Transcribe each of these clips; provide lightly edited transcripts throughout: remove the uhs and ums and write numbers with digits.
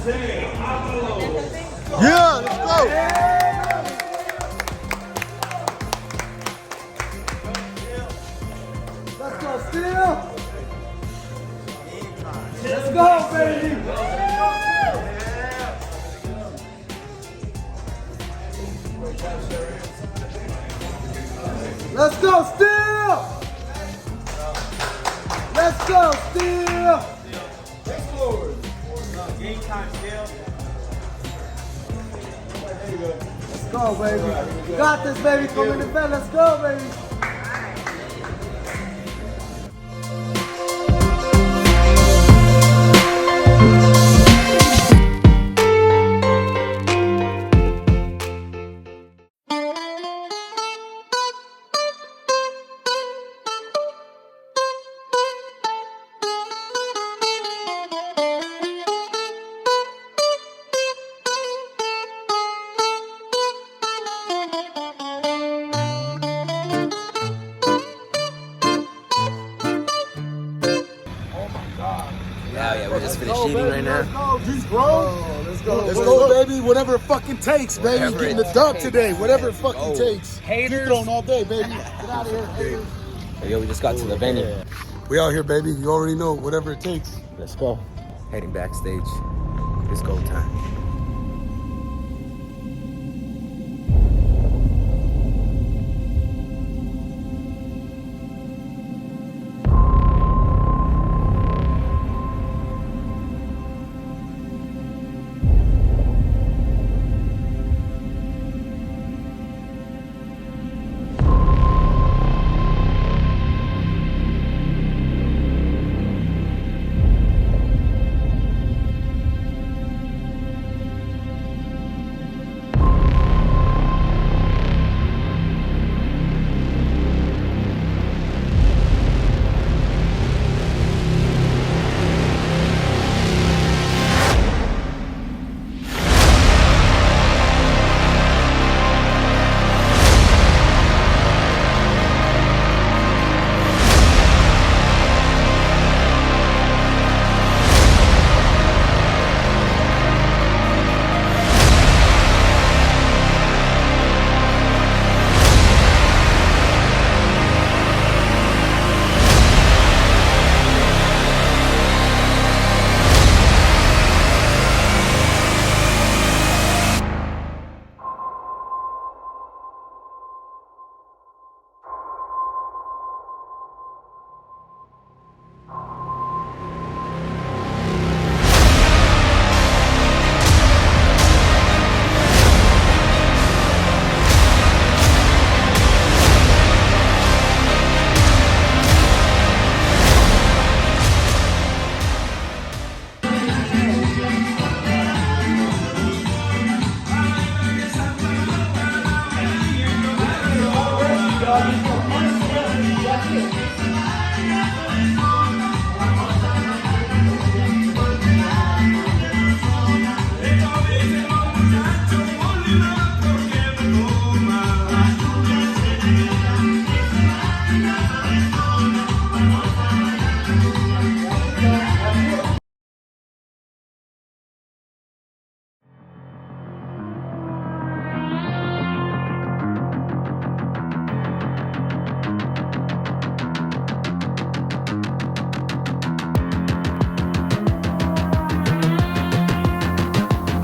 Yeah, let's go. Let's go, Steel. Let's go, baby. Let's go, Steel. Let's go, Steel. Game time, Steel. Let's go, baby. You got this, baby. Come in the bed. Let's go, baby. Yeah, we just finished eating right now. Let's go, Let's go, baby. Whatever it fucking takes, baby. Whatever Getting it the dub takes. today. Whatever it Let's fucking go. takes. Haters. Keep it on all day, baby. Get out of here, haters. Yo, we just got to the venue. We out here, baby. You already know. Whatever it takes. Let's go. Heading backstage. It's go time.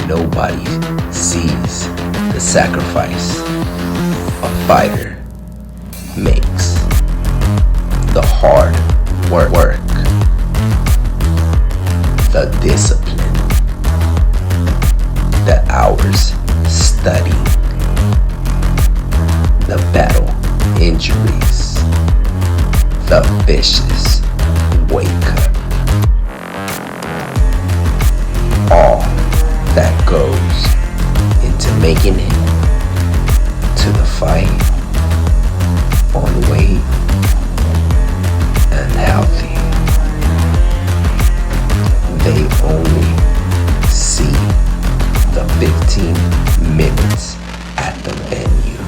Nobody sees the sacrifice a fighter makes, the hard work, the discipline, the hours studying, the battle injuries, the vicious wake up. All that goes into making it to the fight on weight and healthy. They only see the 15 minutes at the venue.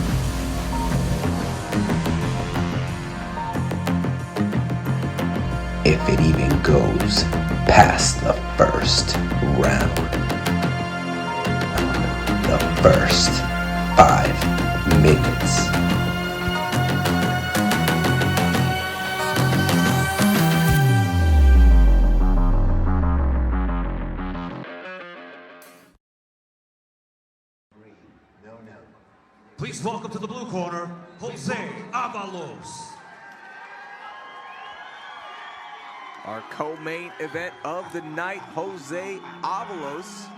If it even goes past the first round. first 5 minutes. Please welcome to the blue corner, Jose Avalos. Our co-main event of the night, Jose Avalos,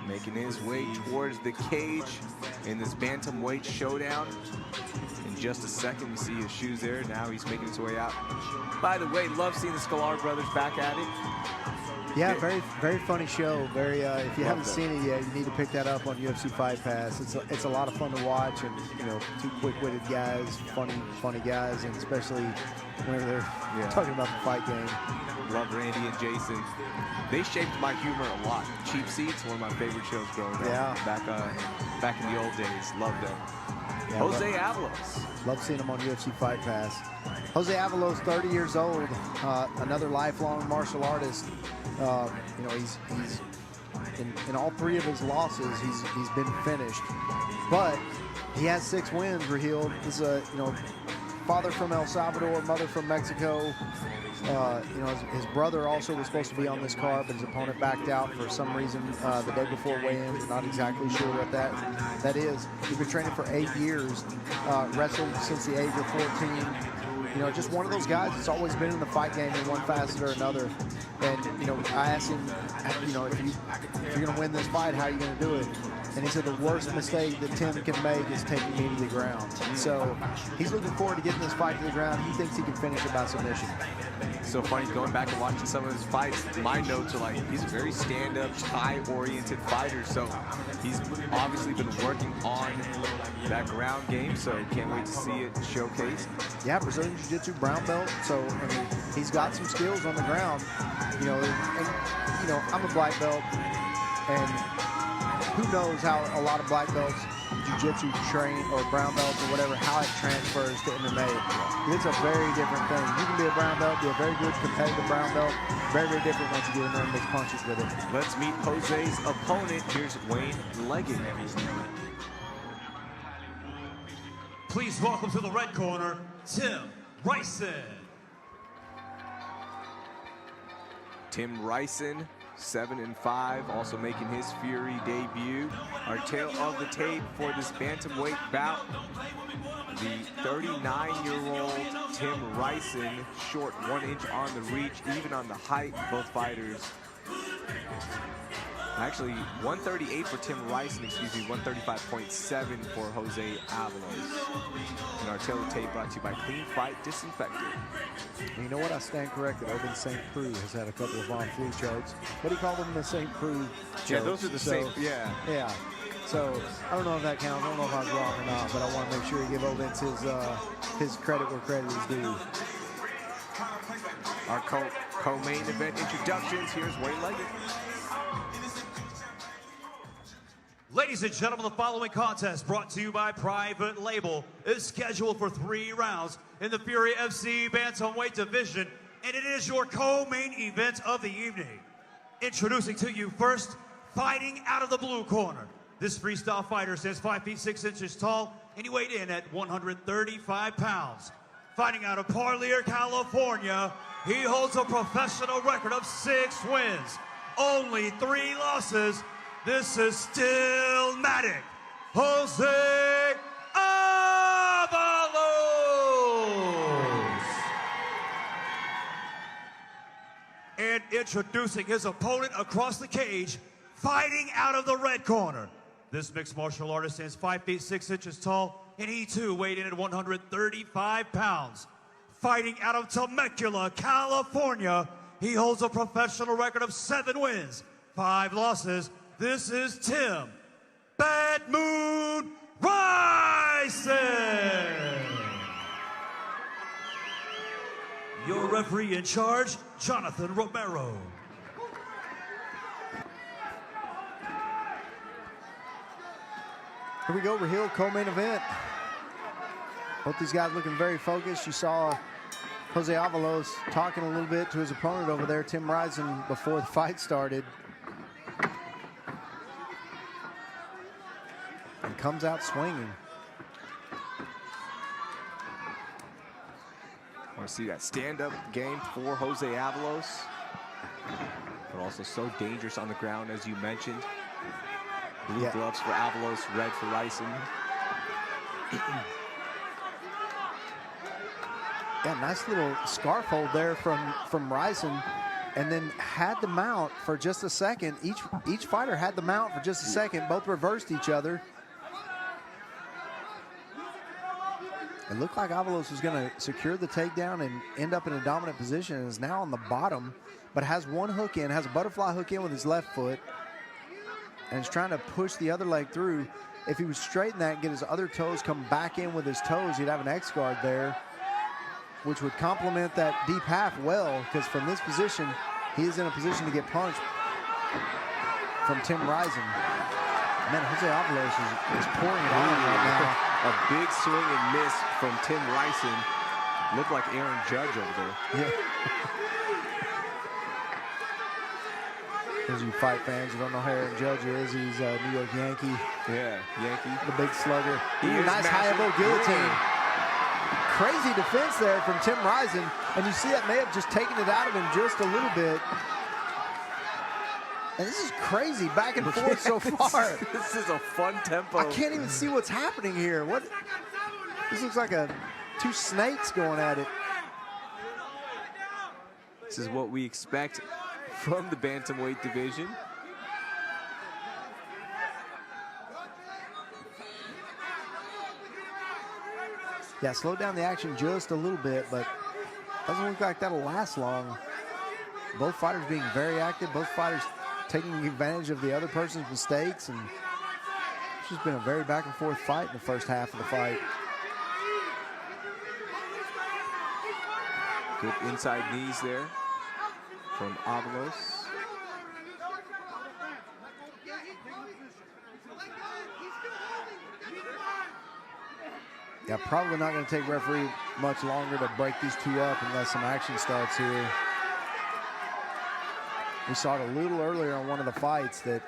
making his way towards the cage in this bantamweight showdown. In just a second, you see his shoes there. Now he's making his way out. By the way, love seeing the Scalar brothers back at it. Yeah, very funny show. Very, if you haven't seen it yet, you need to pick that up on UFC Fight Pass. It's a lot of fun to watch, and you know, two quick-witted guys, funny guys, and especially whenever they're talking about the fight game. Love Randy and Jason. They shaped my humor a lot. Cheap Seats, one of my favorite shows growing up. Yeah. Back in the old days, loved them. Yeah, Jose Avalos. Love seeing him on UFC Fight Pass. Jose Avalos, 30 years old, another lifelong martial artist. You know, he's in all 3 of his losses, he's been finished, but he has 6 wins. Raheel is a father from El Salvador, mother from Mexico. You know, his brother also was supposed to be on this card, but his opponent backed out for some reason the day before weigh-ins. We're not exactly sure what that is. He's been training for 8 years, wrestled since the age of 14. You know, just one of those guys that's always been in the fight game in one facet or another. And, you know, I asked him, you know, if you're going to win this fight, how are you going to do it? And he said the worst mistake that Tim can make is taking me to the ground. So he's looking forward to getting this fight to the ground. He thinks he can finish it by submission. So funny, going back and watching some of his fights, my notes are like, he's a very stand-up, high-oriented fighter. So he's obviously been working on that ground game. So can't wait to see it showcased. Yeah, Brazilian Jiu-Jitsu brown belt. So, I mean, he's got some skills on the ground. You know, and you know, I'm a black belt, and who knows how a lot of black belts, jiu-jitsu train, or brown belts or whatever, how it transfers to MMA. It's a very different thing. You can be a brown belt, be a very good competitive brown belt. Very, very different once you get in there and make punches with it. Let's meet Jose's opponent. Here's Wayne Leggett. Please welcome to the red corner, Tim Ryson. Tim Ryson, 7-5, also making his Fury debut. Our tail of the tape for this bantamweight bout. The 39-year-old Tim Ryson, short 1 inch on the reach, even on the height. Both fighters. Actually, 138 for Tim Ryson, 135.7 for Jose Avalos. And our tail of the tape brought to you by Clean Fight Disinfectant. You know what? I stand corrected. Open St. Preux has had a couple of on-flu chokes. What do you call them? The St. Preux chokes? Yeah, those are the same. Yeah. Yeah. So I don't know if that counts. I don't know if I was wrong or not, but I want to make sure you give Ovens his credit where credit is due. Our co-main event introductions. Here's Wayne Leggett. Ladies and gentlemen, the following contest, brought to you by Private Label, is scheduled for 3 rounds in the Fury FC Bantamweight division, and it is your co-main event of the evening. Introducing to you first, fighting out of the blue corner. This freestyle fighter stands 5 feet 6 inches tall, and he weighed in at 135 pounds. Fighting out of Parlier, California, he holds a professional record of 6 wins, only 3 losses. This is STiLMATiK, Jose Avalos. And introducing his opponent across the cage, fighting out of the red corner. This mixed martial artist stands 5 feet 6 inches tall, and he too weighed in at 135 pounds. Fighting out of Temecula, California, he holds a professional record of 7 wins, 5 losses. This is Tim Bad Mood Ryson. Your referee in charge, Jonathan Romero. Here we go, Raheel, co-main event. Both these guys looking very focused. You saw Jose Avalos talking a little bit to his opponent over there, Tim Ryson, before the fight started. and comes out swinging. I want to see that stand-up game for Jose Avalos, but also so dangerous on the ground, as you mentioned. Blue gloves for Avalos, red for Ryson. Yeah, nice little scarf hold there from Ryson, and then had the mount for just a second. Each fighter had the mount for just a second. Both reversed each other. It looked like Avalos was going to secure the takedown and end up in a dominant position, and is now on the bottom, but has one hook in, has a butterfly hook in with his left foot, and is trying to push the other leg through. If he would straighten that and get his other toes come back in with his toes, he'd have an X guard there, which would complement that deep half well, because from this position, he is in a position to get punched from Tim Ryson. Man, Jose Avalos is pouring it on right now. A big swing and miss from Tim Ryson. Looked like Aaron Judge over there. Yeah. Those of you fight fans who don't know who Aaron Judge is, he's a New York Yankee. Yeah, Yankee. The big slugger. Nice high elbow guillotine. Crazy defense there from Tim Ryson. And you see that may have just taken it out of him just a little bit. And this is crazy, back and forth so far. This is a fun tempo. I can't even see what's happening here. This looks like two snakes going at it. This is what we expect from the bantamweight division. Yeah, slow down the action just a little bit, but doesn't look like that'll last long. Both fighters being very active, both fighters taking advantage of the other person's mistakes, and it's just been a very back and forth fight in the first half of the fight. Good inside knees there from Avalos. Yeah, probably not going to take referee much longer to break these two up unless some action starts here. We saw it a little earlier on one of the fights that,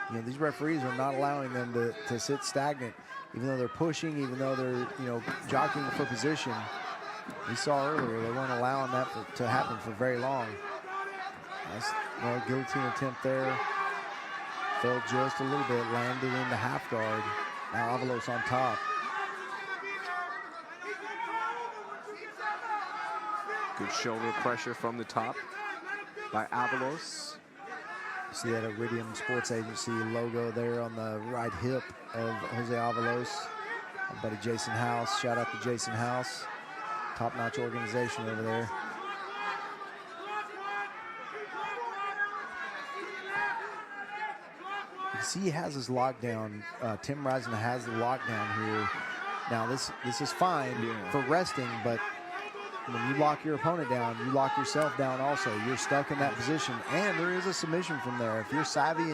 you know, these referees are not allowing them to sit stagnant, even though they're pushing, even though they're, you know, jockeying for position. We saw earlier they weren't allowing that to happen for very long. Nice little guillotine attempt there. Fell just a little bit, landed in the half guard. Now Avalos on top. Good shoulder pressure from the top by Avalos. See that Iridium Sports Agency logo there on the right hip of Jose Avalos. My buddy Jason House, shout out to Jason House. Top-notch organization over there. You can see he has his lockdown. Tim Ryson has the lockdown here. Now this is fine for resting, but when you lock your opponent down, you lock yourself down also. You're stuck in that position, and there is a submission from there. If you're savvy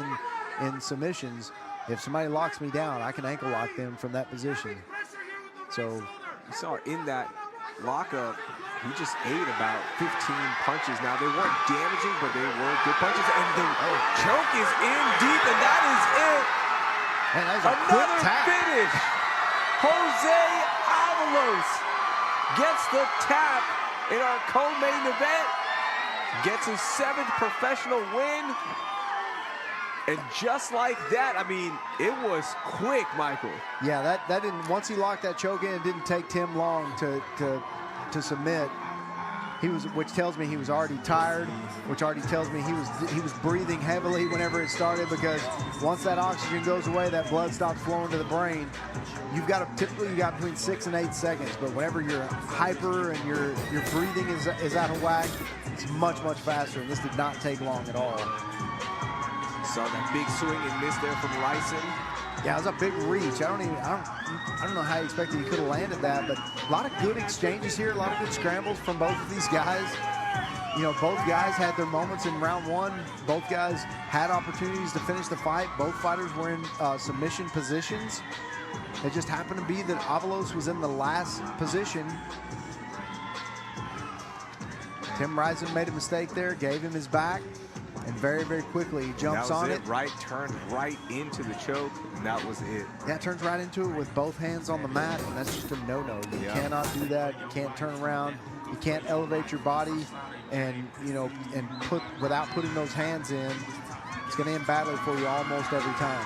in submissions, if somebody locks me down, I can ankle lock them from that position. So you saw in that lockup, he just ate about 15 punches. Now, they weren't damaging, but they were good punches, and the choke is in deep, and that is it. Man, that was a quick tap. Finish. Jose Avalos gets the tap in our co-main event, gets his 7th professional win, and just like that, I mean, it was quick, Michael. Yeah, that didn't. Once he locked that choke in, it didn't take Tim long to submit. He was, which tells me he was already tired, which already tells me he was breathing heavily whenever it started, because once that oxygen goes away, that blood stops flowing to the brain. Typically you got between 6 and 8 seconds, but whenever you're hyper and your breathing is out of whack, it's much faster, and this did not take long at all. Saw that big swing and miss there from Ryson. Yeah, it was a big reach. I don't know how you expected he could have landed that, but a lot of good exchanges here, a lot of good scrambles from both of these guys. You know, both guys had their moments in round one. Both guys had opportunities to finish the fight. Both fighters were in submission positions. It just happened to be that Avalos was in the last position. Tim Ryson made a mistake there, gave him his back. and very, very quickly he jumps on it. Right, turned right into the choke, and that was it. Yeah, turns right into it with both hands on the mat, and that's just a no-no. You cannot do that. You can't turn around. You can't elevate your body, and without putting those hands in, it's going to end badly for you almost every time.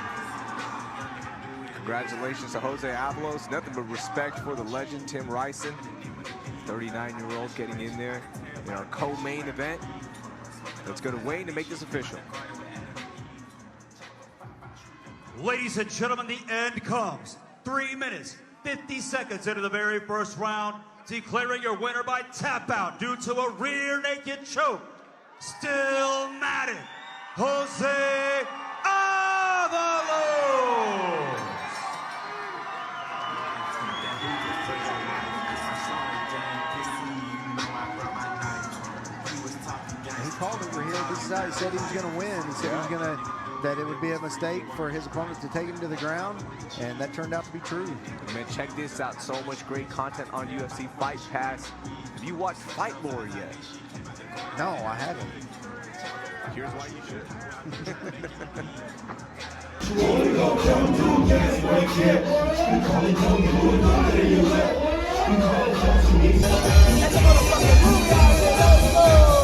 Congratulations to Jose Avalos. Nothing but respect for the legend, Tim Ryson, 39-year-old getting in there in our co-main event. Let's go to Wayne to make this official. Ladies and gentlemen, the end comes. 3 minutes, 50 seconds into the very first round, declaring your winner by tap out due to a rear naked choke, STiLMATiK, Jose Avalos. He called it here. This is how he said he was going to win. He said he was going to, that it would be a mistake for his opponents to take him to the ground, and that turned out to be true. Man, check this out. So much great content on UFC Fight Pass. Have you watched Fight Lore yet? No, I haven't. Here's why you should. That's a motherfucking movie out here. Let's go.